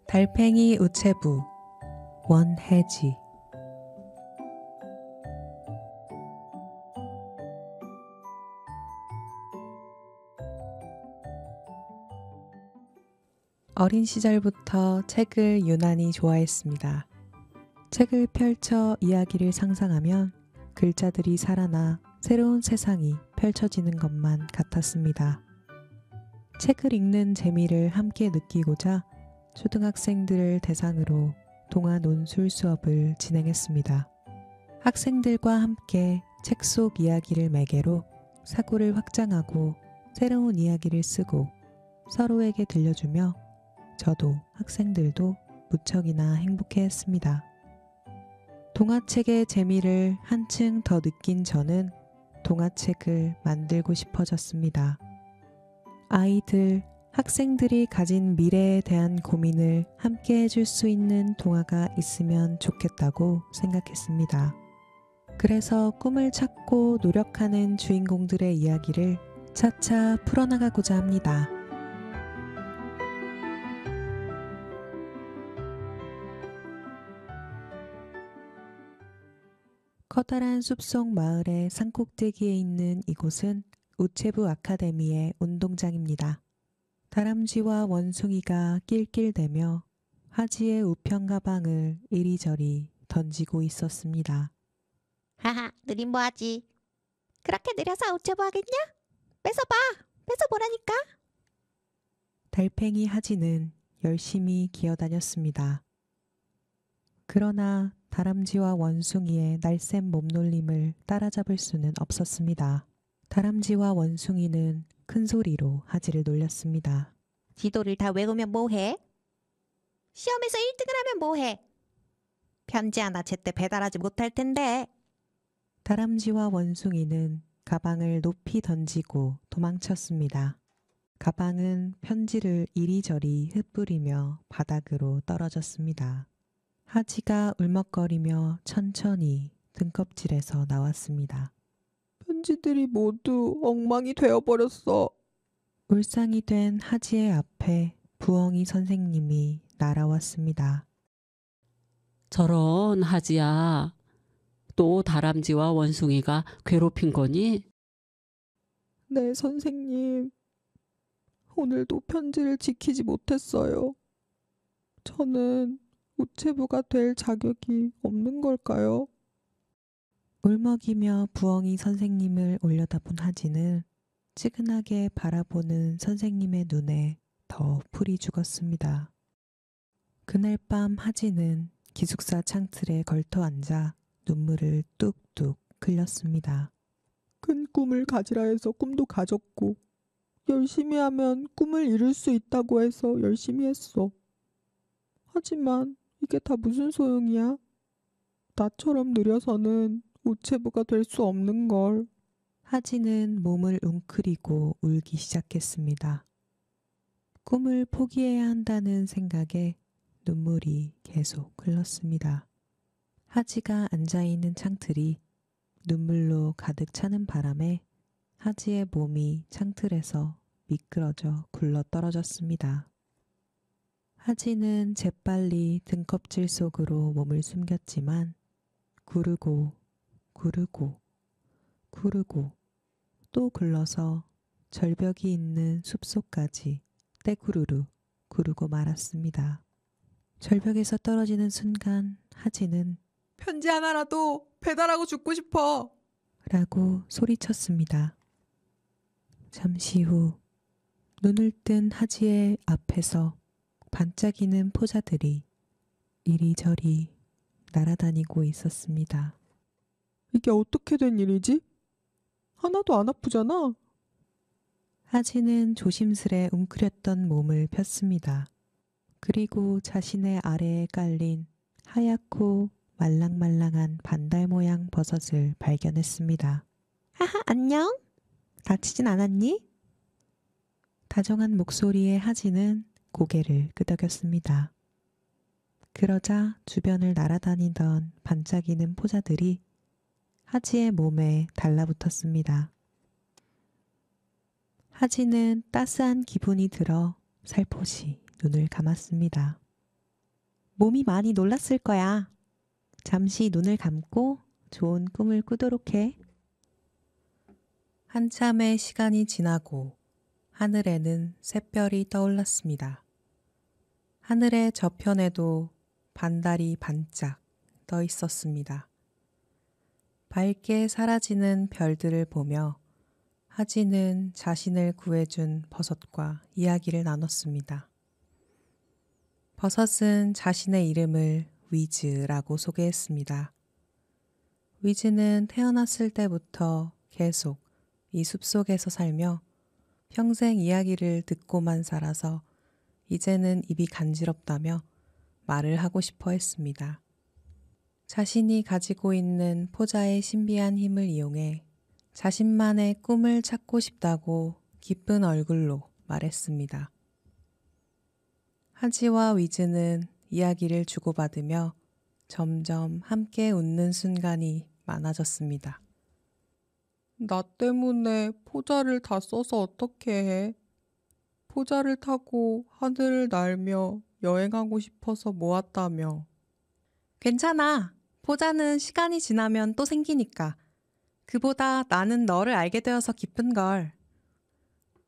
달팽이 우체부 원해지. 어린 시절부터 책을 유난히 좋아했습니다. 책을 펼쳐 이야기를 상상하면 글자들이 살아나 새로운 세상이 펼쳐지는 것만 같았습니다. 책을 읽는 재미를 함께 느끼고자 초등학생들을 대상으로 동화 논술 수업을 진행했습니다. 학생들과 함께 책 속 이야기를 매개로 사고를 확장하고 새로운 이야기를 쓰고 서로에게 들려주며 저도 학생들도 무척이나 행복해했습니다. 동화책의 재미를 한층 더 느낀 저는 동화책을 만들고 싶어졌습니다. 아이들, 학생들이 가진 미래에 대한 고민을 함께 해줄 수 있는 동화가 있으면 좋겠다고 생각했습니다. 그래서 꿈을 찾고 노력하는 주인공들의 이야기를 차차 풀어나가고자 합니다. 커다란 숲속 마을의 산꼭대기에 있는 이곳은 우체부 아카데미의 운동장입니다. 다람쥐와 원숭이가 낄낄대며 하지의 우편 가방을 이리저리 던지고 있었습니다. 하하, 느린 뭐하지? 그렇게 느려서 우체부 하겠냐? 뺏어봐! 뺏어보라니까! 달팽이 하지는 열심히 기어다녔습니다. 그러나 다람쥐와 원숭이의 날쌘 몸놀림을 따라잡을 수는 없었습니다. 다람쥐와 원숭이는 큰 소리로 하지를 놀렸습니다. 지도를 다 외우면 뭐해? 시험에서 1등을 하면 뭐해? 편지 하나 제때 배달하지 못할 텐데. 다람쥐와 원숭이는 가방을 높이 던지고 도망쳤습니다. 가방은 편지를 이리저리 흩뿌리며 바닥으로 떨어졌습니다. 하지가 울먹거리며 천천히 등껍질에서 나왔습니다. 편지들이 모두 엉망이 되어버렸어. 울상이 된 하지의 앞에 부엉이 선생님이 날아왔습니다. 저런 하지야. 또 다람쥐와 원숭이가 괴롭힌 거니? 네, 선생님. 오늘도 편지를 지키지 못했어요. 저는 우체부가 될 자격이 없는 걸까요? 울먹이며 부엉이 선생님을 올려다본 하지는 찌근하게 바라보는 선생님의 눈에 더 풀이 죽었습니다. 그날 밤 하지는 기숙사 창틀에 걸터 앉아 눈물을 뚝뚝 흘렸습니다. 큰 꿈을 가지라 해서 꿈도 가졌고, 열심히 하면 꿈을 이룰 수 있다고 해서 열심히 했어. 하지만 이게 다 무슨 소용이야? 나처럼 느려서는 우체부가 될 수 없는 걸. 하지는 몸을 웅크리고 울기 시작했습니다. 꿈을 포기해야 한다는 생각에 눈물이 계속 흘렀습니다. 하지가 앉아있는 창틀이 눈물로 가득 차는 바람에 하지의 몸이 창틀에서 미끄러져 굴러 떨어졌습니다. 하지는 재빨리 등껍질 속으로 몸을 숨겼지만 구르고 구르고 구르고 또 굴러서 절벽이 있는 숲속까지 떼구르르 구르고 말았습니다. 절벽에서 떨어지는 순간 하지는 편지 하나라도 배달하고 죽고 싶어. 라고 소리쳤습니다. 잠시 후 눈을 뜬 하지의 앞에서 반짝이는 포자들이 이리저리 날아다니고 있었습니다. 이게 어떻게 된 일이지? 하나도 안 아프잖아. 하지는 조심스레 웅크렸던 몸을 폈습니다. 그리고 자신의 아래에 깔린 하얗고 말랑말랑한 반달 모양 버섯을 발견했습니다. 하하, 안녕? 다치진 않았니? 다정한 목소리의 하지는 고개를 끄덕였습니다. 그러자 주변을 날아다니던 반짝이는 포자들이 하지의 몸에 달라붙었습니다. 하지는 따스한 기분이 들어 살포시 눈을 감았습니다. 몸이 많이 놀랐을 거야. 잠시 눈을 감고 좋은 꿈을 꾸도록 해. 한참의 시간이 지나고 하늘에는 샛별이 떠올랐습니다. 하늘의 저편에도 반달이 반짝 떠 있었습니다. 밝게 사라지는 별들을 보며 하지는 자신을 구해준 버섯과 이야기를 나눴습니다. 버섯은 자신의 이름을 위즈라고 소개했습니다. 위즈는 태어났을 때부터 계속 이 숲속에서 살며 평생 이야기를 듣고만 살아서 이제는 입이 간지럽다며 말을 하고 싶어 했습니다. 자신이 가지고 있는 포자의 신비한 힘을 이용해 자신만의 꿈을 찾고 싶다고 기쁜 얼굴로 말했습니다. 하지와 위즈는 이야기를 주고받으며 점점 함께 웃는 순간이 많아졌습니다. 나 때문에 포자를 다 써서 어떻게 해? 포자를 타고 하늘을 날며 여행하고 싶어서 모았다며. 괜찮아. 포자는 시간이 지나면 또 생기니까. 그보다 나는 너를 알게 되어서 기쁜걸.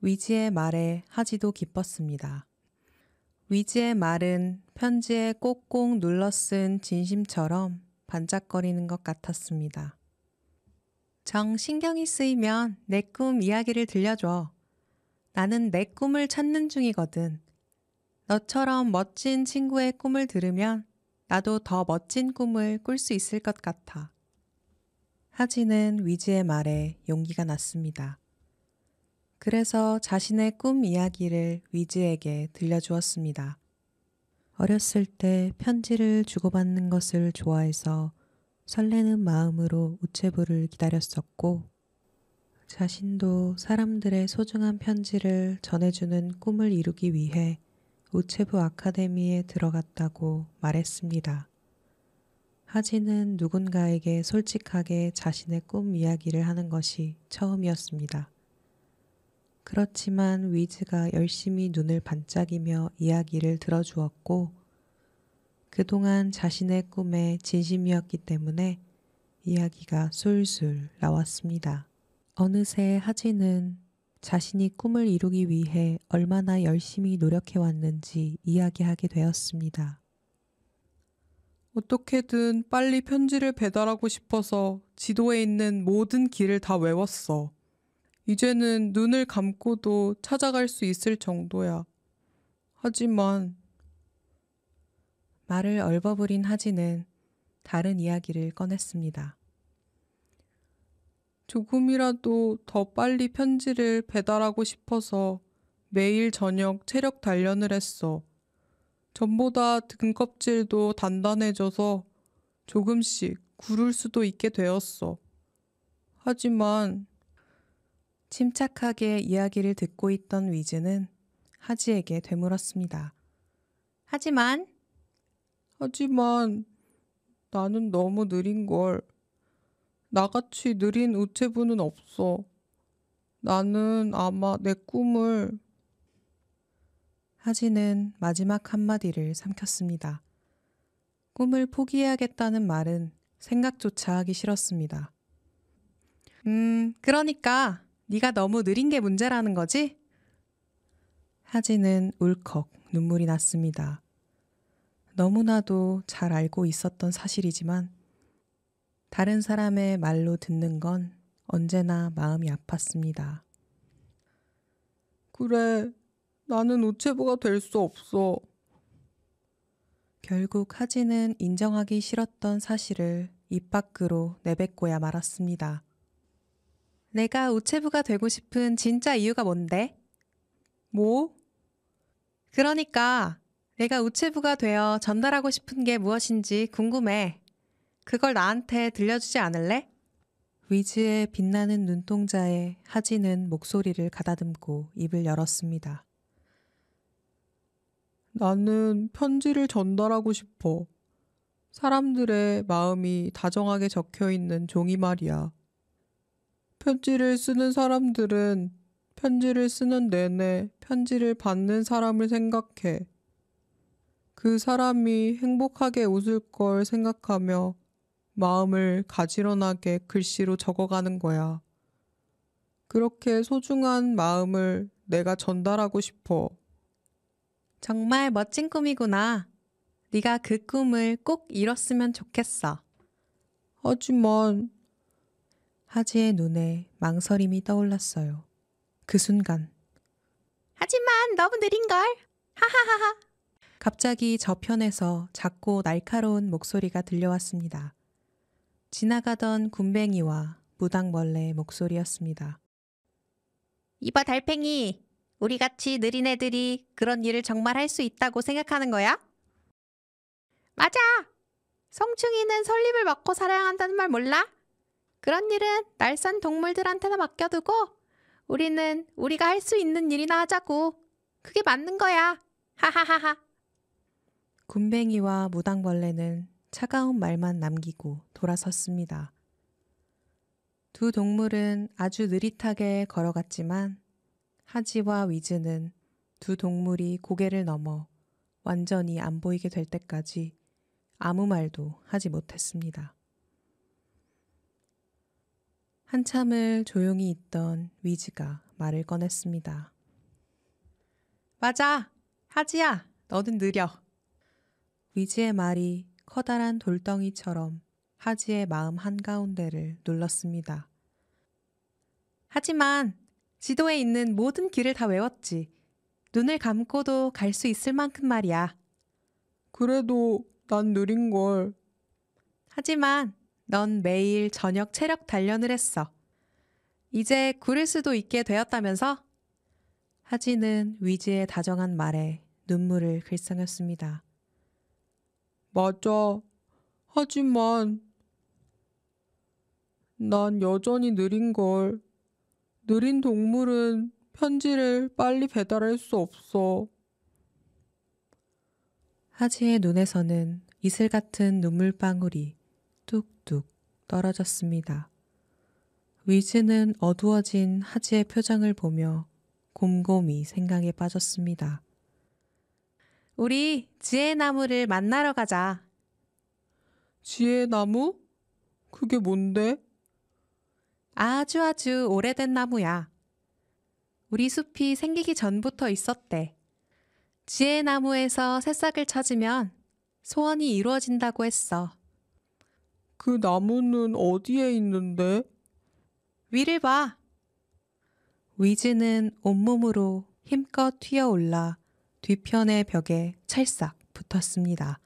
위즈의 말에 하지도 기뻤습니다. 위즈의 말은 편지에 꼭꼭 눌러 쓴 진심처럼 반짝거리는 것 같았습니다. 정 신경이 쓰이면 내 꿈 이야기를 들려줘. 나는 내 꿈을 찾는 중이거든. 너처럼 멋진 친구의 꿈을 들으면 나도 더 멋진 꿈을 꿀 수 있을 것 같아. 하지는 위즈의 말에 용기가 났습니다. 그래서 자신의 꿈 이야기를 위즈에게 들려주었습니다. 어렸을 때 편지를 주고받는 것을 좋아해서 설레는 마음으로 우체부를 기다렸었고, 자신도 사람들의 소중한 편지를 전해주는 꿈을 이루기 위해 우체부 아카데미에 들어갔다고 말했습니다. 하지는 누군가에게 솔직하게 자신의 꿈 이야기를 하는 것이 처음이었습니다. 그렇지만 위즈가 열심히 눈을 반짝이며 이야기를 들어주었고, 그동안 자신의 꿈에 진심이었기 때문에 이야기가 술술 나왔습니다. 어느새 하지는 자신이 꿈을 이루기 위해 얼마나 열심히 노력해왔는지 이야기하게 되었습니다. 어떻게든 빨리 편지를 배달하고 싶어서 지도에 있는 모든 길을 다 외웠어. 이제는 눈을 감고도 찾아갈 수 있을 정도야. 하지만 말을 얼버무린 하지는 다른 이야기를 꺼냈습니다. 조금이라도 더 빨리 편지를 배달하고 싶어서 매일 저녁 체력 단련을 했어. 전보다 등껍질도 단단해져서 조금씩 구를 수도 있게 되었어. 하지만 침착하게 이야기를 듣고 있던 위즈는 하지에게 되물었습니다. 하지만 나는 너무 느린걸. 나같이 느린 우체부는 없어. 나는 아마 내 꿈을... 하지는 마지막 한마디를 삼켰습니다. 꿈을 포기해야겠다는 말은 생각조차 하기 싫었습니다. 그러니까 네가 너무 느린 게 문제라는 거지? 하지는 울컥 눈물이 났습니다. 너무나도 잘 알고 있었던 사실이지만 다른 사람의 말로 듣는 건 언제나 마음이 아팠습니다. 그래, 나는 우체부가 될 수 없어. 결국 하지는 인정하기 싫었던 사실을 입 밖으로 내뱉고야 말았습니다. 내가 우체부가 되고 싶은 진짜 이유가 뭔데? 뭐? 그러니까 내가 우체부가 되어 전달하고 싶은 게 무엇인지 궁금해. 그걸 나한테 들려주지 않을래? 위즈의 빛나는 눈동자에 하지는 목소리를 가다듬고 입을 열었습니다. 나는 편지를 전달하고 싶어. 사람들의 마음이 다정하게 적혀 있는 종이 말이야. 편지를 쓰는 사람들은 편지를 쓰는 내내 편지를 받는 사람을 생각해. 그 사람이 행복하게 웃을 걸 생각하며 마음을 가지런하게 글씨로 적어가는 거야. 그렇게 소중한 마음을 내가 전달하고 싶어. 정말 멋진 꿈이구나. 네가 그 꿈을 꼭 이뤘으면 좋겠어. 하지만 하지의 눈에 망설임이 떠올랐어요. 그 순간 하지만 너무 느린걸. 하하하하. 갑자기 저편에서 작고 날카로운 목소리가 들려왔습니다. 지나가던 굼벵이와 무당벌레의 목소리였습니다. 이봐 달팽이. 우리같이 느린 애들이 그런 일을 정말 할 수 있다고 생각하는 거야? 맞아. 성충이는 설립을 먹고 살아야 한다는 말 몰라? 그런 일은 날쌘 동물들한테나 맡겨두고 우리는 우리가 할 수 있는 일이나 하자고. 그게 맞는 거야. 하하하하. 굼벵이와 무당벌레는 차가운 말만 남기고 돌아섰습니다. 두 동물은 아주 느릿하게 걸어갔지만 하지와 위즈는 두 동물이 고개를 넘어 완전히 안 보이게 될 때까지 아무 말도 하지 못했습니다. 한참을 조용히 있던 위즈가 말을 꺼냈습니다. 맞아, 하지야, 너는 느려. 위즈의 말이 커다란 돌덩이처럼 하지의 마음 한가운데를 눌렀습니다. 하지만 지도에 있는 모든 길을 다 외웠지. 눈을 감고도 갈 수 있을 만큼 말이야. 그래도 난 느린걸. 하지만 넌 매일 저녁 체력 단련을 했어. 이제 구를 수도 있게 되었다면서? 하지는 위즈의 다정한 말에 눈물을 글썽였습니다. 맞아. 하지만 난 여전히 느린걸. 느린 동물은 편지를 빨리 배달할 수 없어. 하지의 눈에서는 이슬 같은 눈물방울이 뚝뚝 떨어졌습니다. 위즈는 어두워진 하지의 표정을 보며 곰곰이 생각에 빠졌습니다. 우리 지혜의 나무를 만나러 가자. 지혜 나무? 그게 뭔데? 아주 오래된 나무야. 우리 숲이 생기기 전부터 있었대. 지혜의 나무에서 새싹을 찾으면 소원이 이루어진다고 했어. 그 나무는 어디에 있는데? 위를 봐. 위즈는 온몸으로 힘껏 튀어올라 뒤편의 벽에 찰싹 붙었습니다.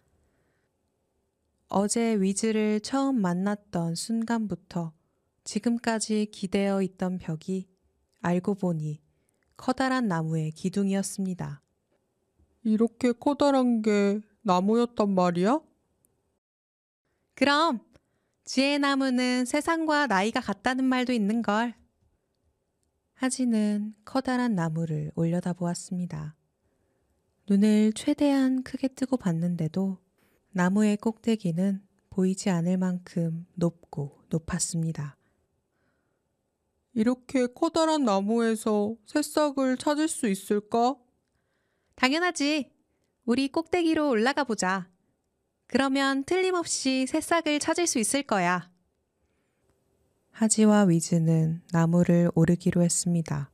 어제 위즈를 처음 만났던 순간부터 지금까지 기대어 있던 벽이 알고 보니 커다란 나무의 기둥이었습니다. 이렇게 커다란 게 나무였단 말이야? 그럼 지혜의 나무는 세상과 나이가 같다는 말도 있는걸. 하지는 커다란 나무를 올려다보았습니다. 눈을 최대한 크게 뜨고 봤는데도 나무의 꼭대기는 보이지 않을 만큼 높고 높았습니다. 이렇게 커다란 나무에서 새싹을 찾을 수 있을까? 당연하지. 우리 꼭대기로 올라가 보자. 그러면 틀림없이 새싹을 찾을 수 있을 거야. 하지와 위즈는 나무를 오르기로 했습니다.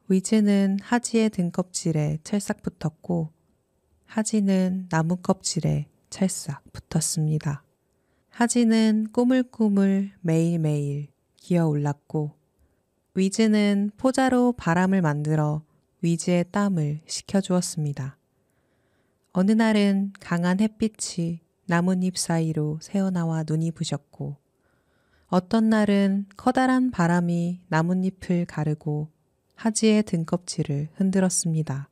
위즈는 하지의 등껍질에 찰싹 붙었고 하지는 나무 껍질에 찰싹 붙었습니다. 하지는 꾸물꾸물 매일매일 기어 올랐고 위즈는 포자로 바람을 만들어 위즈의 땀을 식혀주었습니다. 어느 날은 강한 햇빛이 나뭇잎 사이로 새어나와 눈이 부셨고 어떤 날은 커다란 바람이 나뭇잎을 가르고 하지의 등껍질을 흔들었습니다.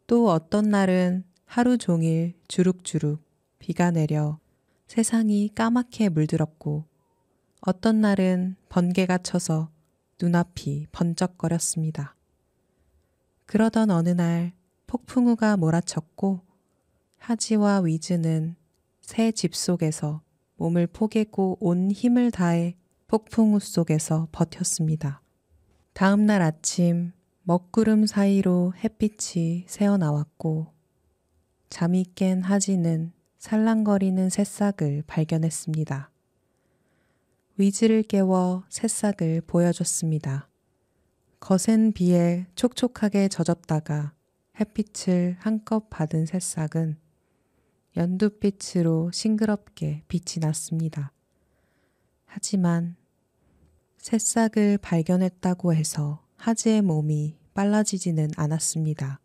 또 어떤 날은 하루 종일 주룩주룩 비가 내려 세상이 까맣게 물들었고 어떤 날은 번개가 쳐서 눈앞이 번쩍거렸습니다. 그러던 어느 날 폭풍우가 몰아쳤고 하지와 위즈는 새 집 속에서 몸을 포개고 온 힘을 다해 폭풍우 속에서 버텼습니다. 다음 날 아침 먹구름 사이로 햇빛이 새어나왔고 잠이 깬 하지는 살랑거리는 새싹을 발견했습니다. 위즈를 깨워 새싹을 보여줬습니다. 거센 비에 촉촉하게 젖었다가 햇빛을 한껏 받은 새싹은 연두빛으로 싱그럽게 빛이 났습니다. 하지만 새싹을 발견했다고 해서 하지의 몸이 빨라지지는 않았습니다.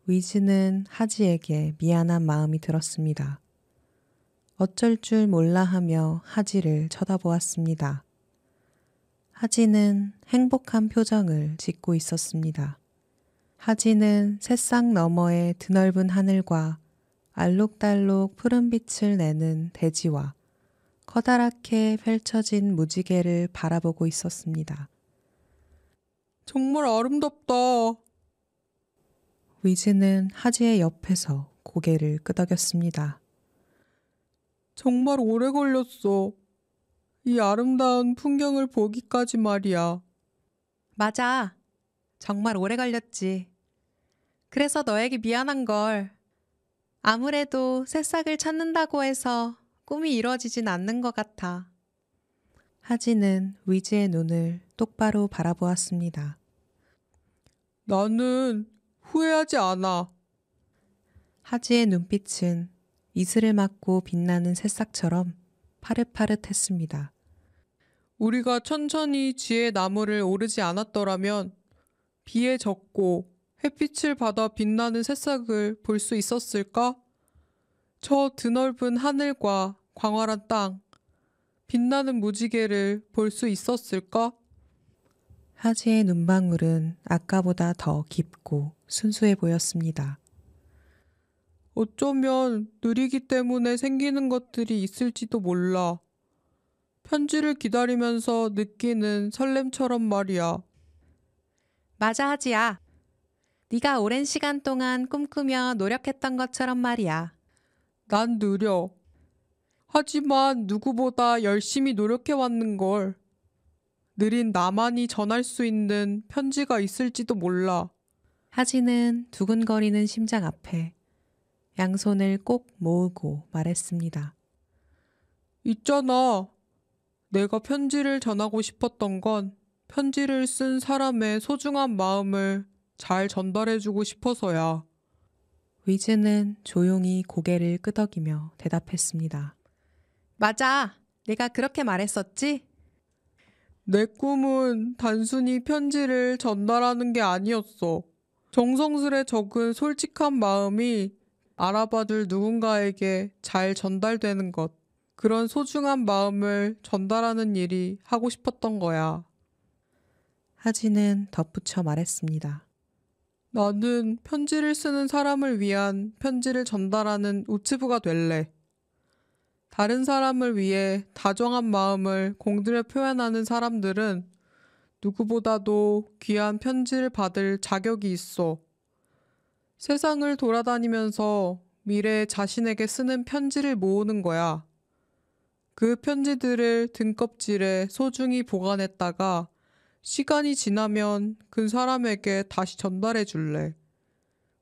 위즈는 하지에게 미안한 마음이 들었습니다. 어쩔 줄 몰라 하며 하지를 쳐다보았습니다. 하지는 행복한 표정을 짓고 있었습니다. 하지는 새싹 너머의 드넓은 하늘과 알록달록 푸른 빛을 내는 대지와 커다랗게 펼쳐진 무지개를 바라보고 있었습니다. 정말 아름답다. 위즈는 하지의 옆에서 고개를 끄덕였습니다. 정말 오래 걸렸어. 이 아름다운 풍경을 보기까지 말이야. 맞아. 정말 오래 걸렸지. 그래서 너에게 미안한 걸. 아무래도 새싹을 찾는다고 해서 꿈이 이루어지진 않는 것 같아. 하지는 위즈의 눈을 똑바로 바라보았습니다. 나는 후회하지 않아. 하지의 눈빛은 이슬을 맞고 빛나는 새싹처럼 파릇파릇했습니다. 우리가 천천히 지혜의 나무를 오르지 않았더라면 비에 젖고 햇빛을 받아 빛나는 새싹을 볼 수 있었을까? 저 드넓은 하늘과 광활한 땅, 빛나는 무지개를 볼 수 있었을까? 하지의 눈방울은 아까보다 더 깊고 순수해 보였습니다. 어쩌면 느리기 때문에 생기는 것들이 있을지도 몰라. 편지를 기다리면서 느끼는 설렘처럼 말이야. 맞아, 하지야. 네가 오랜 시간 동안 꿈꾸며 노력했던 것처럼 말이야. 난 느려. 하지만 누구보다 열심히 노력해왔는걸. 느린 나만이 전할 수 있는 편지가 있을지도 몰라. 하지는 두근거리는 심장 앞에 양손을 꼭 모으고 말했습니다. 있잖아. 내가 편지를 전하고 싶었던 건 편지를 쓴 사람의 소중한 마음을 잘 전달해주고 싶어서야. 위즈는 조용히 고개를 끄덕이며 대답했습니다. 맞아. 내가 그렇게 말했었지? 내 꿈은 단순히 편지를 전달하는 게 아니었어. 정성스레 적은 솔직한 마음이 알아봐줄 누군가에게 잘 전달되는 것. 그런 소중한 마음을 전달하는 일이 하고 싶었던 거야. 하지는 덧붙여 말했습니다. 나는 편지를 쓰는 사람을 위한 편지를 전달하는 우체부가 될래. 다른 사람을 위해 다정한 마음을 공들여 표현하는 사람들은 누구보다도 귀한 편지를 받을 자격이 있어. 세상을 돌아다니면서 미래의 자신에게 쓰는 편지를 모으는 거야. 그 편지들을 등껍질에 소중히 보관했다가 시간이 지나면 그 사람에게 다시 전달해 줄래.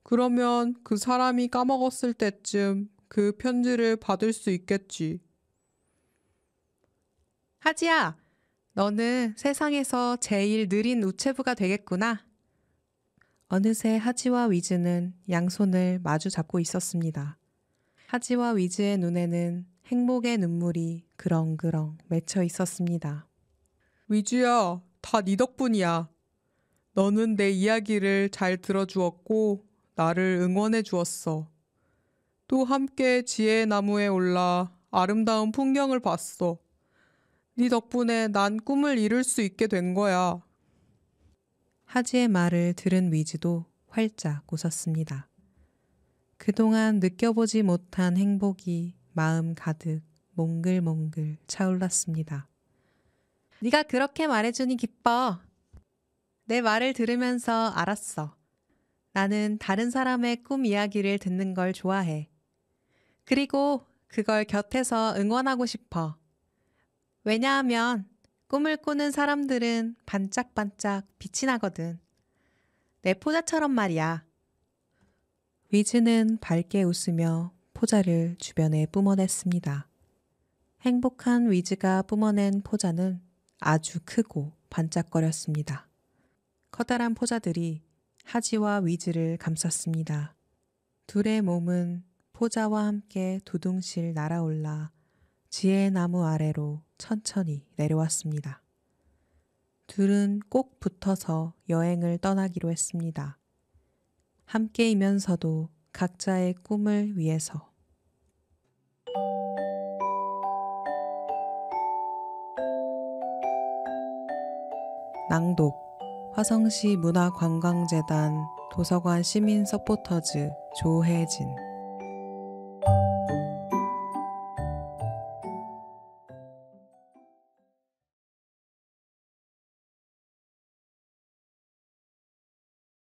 그러면 그 사람이 까먹었을 때쯤 그 편지를 받을 수 있겠지. 하지야, 너는 세상에서 제일 느린 우체부가 되겠구나. 어느새 하지와 위즈는 양손을 마주 잡고 있었습니다. 하지와 위즈의 눈에는 행복의 눈물이 그렁그렁 맺혀 있었습니다. 위주야, 다 네 덕분이야. 너는 내 이야기를 잘 들어주었고 나를 응원해 주었어. 또 함께 지혜의 나무에 올라 아름다운 풍경을 봤어. 네 덕분에 난 꿈을 이룰 수 있게 된 거야. 하지의 말을 들은 위즈도 활짝 웃었습니다. 그동안 느껴보지 못한 행복이 마음 가득 몽글몽글 차올랐습니다. 네가 그렇게 말해주니 기뻐. 내 말을 들으면서 알았어. 나는 다른 사람의 꿈 이야기를 듣는 걸 좋아해. 그리고 그걸 곁에서 응원하고 싶어. 왜냐하면 꿈을 꾸는 사람들은 반짝반짝 빛이 나거든. 내 포자처럼 말이야. 위즈는 밝게 웃으며 포자를 주변에 뿜어냈습니다. 행복한 위즈가 뿜어낸 포자는 아주 크고 반짝거렸습니다. 커다란 포자들이 하지와 위즈를 감쌌습니다. 둘의 몸은 포자와 함께 두둥실 날아올라 지혜 나무 아래로 천천히 내려왔습니다. 둘은 꼭 붙어서 여행을 떠나기로 했습니다. 함께이면서도 각자의 꿈을 위해서. 낭독 화성시 문화관광재단 도서관 시민 서포터즈 조혜진